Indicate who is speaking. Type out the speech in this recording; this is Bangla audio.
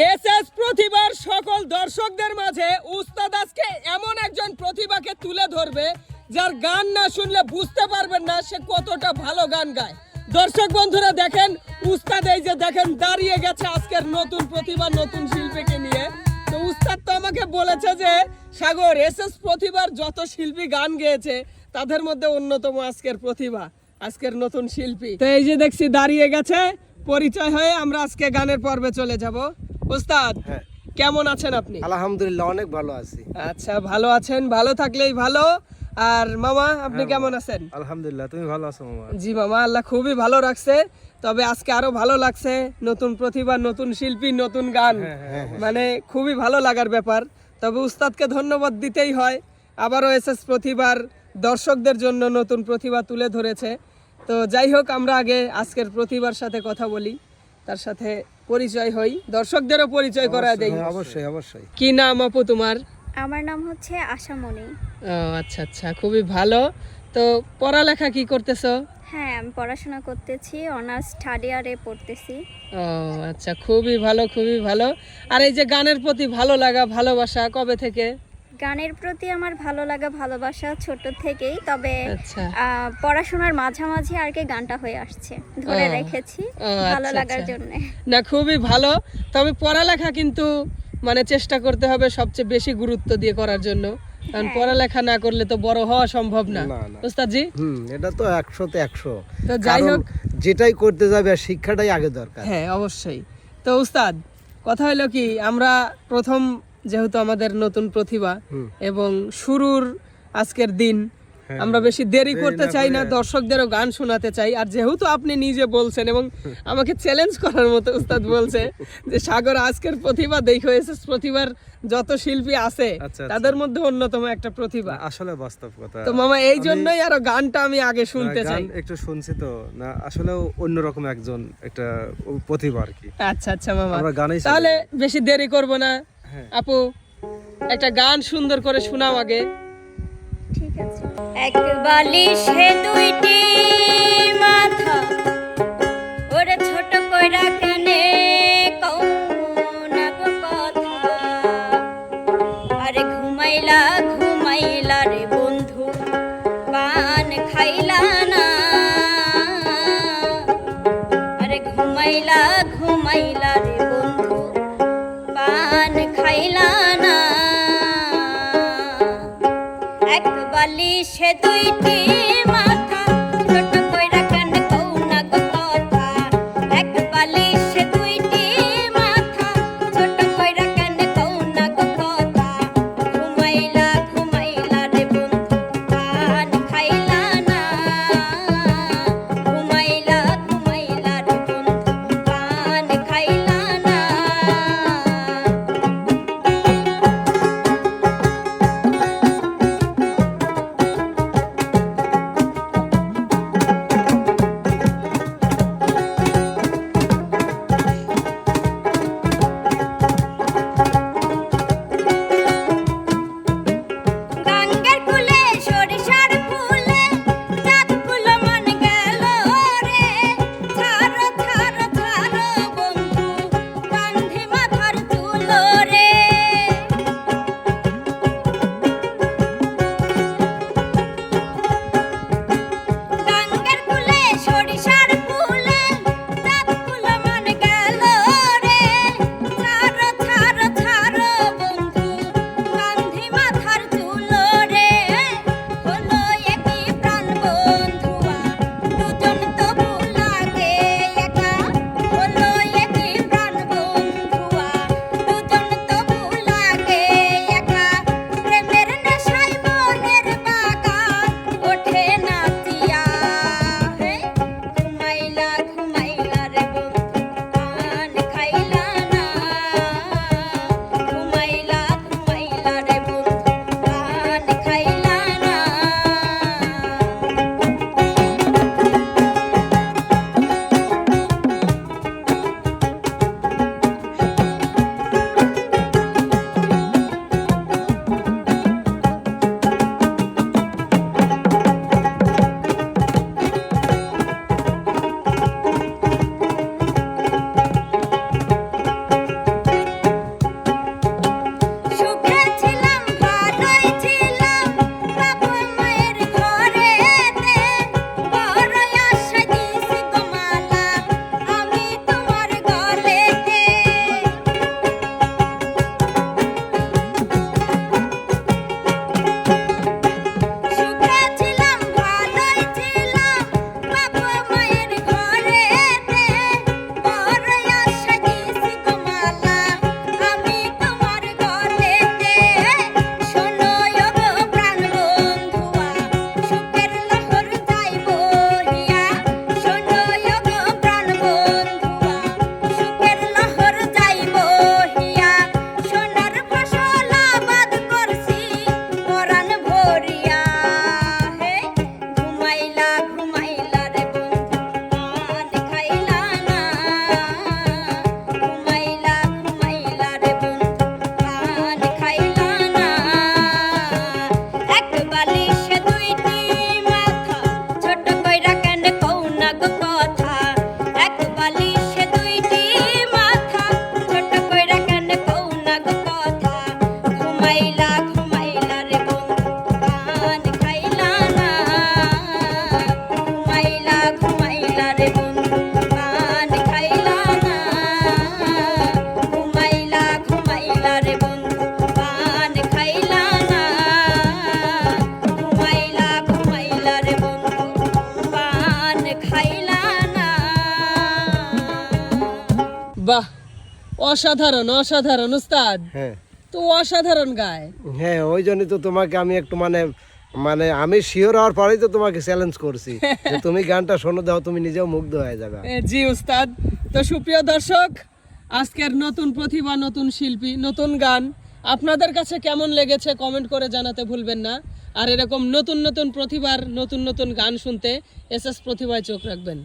Speaker 1: এসএস প্রতিভার সকল দর্শকদের মাঝে উস্তাদ আজকে এমন একজন প্রতিভাকে তুলে ধরবে যার গান না শুনলে বুঝতে পারবেন না সে কতটা ভালো গান গায়। দর্শক বন্ধুরা দেখেন, উস্তাদ এই যে দেখেন দাঁড়িয়ে গেছে আজকের নতুন প্রতিভা, নতুন শিল্পীকে নিয়ে। তো উস্তাদ তো আমাকে বলেছে যে সাগর, এসএস প্রতিভার যত শিল্পী গান গেয়েছে তাদের মধ্যে অন্যতম আজকের প্রতিভা, আজকের নতুন শিল্পী। তো এই যে দেখছি দাঁড়িয়ে গেছে, পরিচয় হয়ে আমরা আজকে গানের পর্বে চলে যাব। উস্তাদ কেমন আছেন আপনি?
Speaker 2: আলহামদুলিল্লাহ, অনেক ভালো আছি।
Speaker 1: আচ্ছা, ভালো আছেন, ভালো থাকলেই ভালো। আর মামা আপনি কেমন আছেন?
Speaker 2: আলহামদুলিল্লাহ, তুমি ভালো আছো মামা?
Speaker 1: জি মামা, আল্লাহ খুবই ভালো রাখছে। তবে আজকে আরো ভালো লাগছে, নতুন প্রতিভা, নতুন শিল্পী, নতুন গান, মানে খুবই ভালো লাগার ব্যাপার। তবে উস্তাদকে ধন্যবাদ দিতেই হয়, আবারও এসএস প্রতিভার দর্শকদের জন্য নতুন প্রতিভা তুলে ধরেছে। তো যাই হোক, আমরা আগে আজকের প্রতিভার সাথে কথা বলি, তার সাথে পরিচয় হই, দর্শকদেরও পরিচয় করায় দেই।
Speaker 2: অবশ্যই অবশ্যই।
Speaker 1: কি নাম আপু তোমার?
Speaker 3: আমার নাম হচ্ছে আশামণি।
Speaker 1: ও আচ্ছা আচ্ছা, খুবই ভালো। তো পড়ালেখা কি করতেছো?
Speaker 3: হ্যাঁ, আমি পড়াশোনা করতেছি, অনার্স থার্ড ইয়ারে পড়তেছি।
Speaker 1: ও আচ্ছা, খুবই ভালো, খুবই ভালো। আর এই যে গানের প্রতি ভালো লাগা, ভালোবাসা কবে থেকে?
Speaker 3: গানের প্রতি আমার ভালো লাগা ভালোবাসা ছোট থেকেই, তবে
Speaker 1: আচ্ছা।
Speaker 3: পড়াশোনার মাঝামাঝি আর কি গানটা হয়ে আসছে, ধরে রেখেছি ভালো
Speaker 1: আচ্ছা,
Speaker 3: লাগার
Speaker 1: আচ্ছা।
Speaker 3: জন্য।
Speaker 1: না, খুবই ভালো। তবে পড়ালেখা কিন্তু মানে চেষ্টা করতে হবে সবচেয়ে বেশি গুরুত্ব দিয়ে করার জন্য, কারণ পড়ালেখা না করলে তো বড় হওয়া সম্ভব না। ওস্তাদজি,
Speaker 2: এটা তো 100-তে 100।
Speaker 1: তো যাই হোক,
Speaker 2: যেটাই করতে যাবে শিক্ষাটাই আগে দরকার।
Speaker 1: হ্যাঁ অবশ্যই। তো উস্তাদ, কথা হলো কি, আমরা প্রথম যেহেতু আমাদের নতুন প্রতিভা এবং শুরুর আজকের দিন, আমরা বেশি দেরি করতে চাই না, দর্শকদেরও গান শোনাতে চাই। আর যেহেতু আপনি নিজে বলছেন এবং আমাকে চ্যালেঞ্জ করার মতো উস্তাদ বলছে যে সাগর, আজকের প্রতিভা দেখো, এসএস প্রতিভার যত শিল্পী আছে তাদের মধ্যে অন্যতম একটা প্রতিভা।
Speaker 2: আসলে বাস্তব কথা।
Speaker 1: তো মামা, এই জন্যই আরো গানটা আমি আগে শুনতে চাই।
Speaker 2: একটু শুনছি তো না, আসলে অন্যরকম একজন একটা প্রতিভা আর কি।
Speaker 1: আচ্ছা আচ্ছা মামা,
Speaker 2: আমরা গানেই
Speaker 1: তাহলে বেশি দেরি করব না। আপু, একটা গান সুন্দর করে শোনাও আগে।
Speaker 3: ঠিক আছে। এক বালিশে দুইটি মাথা, ওরে ছোট কইরা কানে কওনা গো কথা। আরে ঘুমাইলা ঘুমাইলা রে বন্ধু, পান খাইলা না। আরে ঘুমাইলা ঘুমাইলা রে বন্ধু, পান খাইলা না। এক বালিশে দুইটি মাথা, ছোট কইরা কান কওনা গো কথা। এক বালিশে দুইটি মাথা, ছোট কইরা কান কওনা গো কথা। ঘুমাইলা ঘুমাইলা রে বন্ধু, পান খাইলা না। ঘুমাইলা ঘুমাইলা রে বন্ধু, পান খাইলা না।
Speaker 1: অসাধারণ অসাধারণ উস্তাদ,
Speaker 4: হ্যাঁ
Speaker 1: তো অসাধারণ গায়।
Speaker 4: হ্যাঁ, ওই জন্যই তো তোমাকে আমি একটু মানে মানে আমি শিওর হওয়ার পরেই তো তোমাকে চ্যালেঞ্জ করছি যে তুমি গানটা শোনো, দাও, তুমি নিজেও মুগ্ধ হয়ে যাবে।
Speaker 1: জি উস্তাদ। তো সুপ্রিয় দর্শক, আজকের নতুন প্রতিভা, নতুন শিল্পী, নতুন গান আপনাদের কাছে কেমন লেগেছে কমেন্ট করে জানাতে ভুলবেন না। আর এরকম নতুন নতুন প্রতিভার নতুন নতুন গান শুনতে এসএস প্রতিভায় চোখ রাখবেন।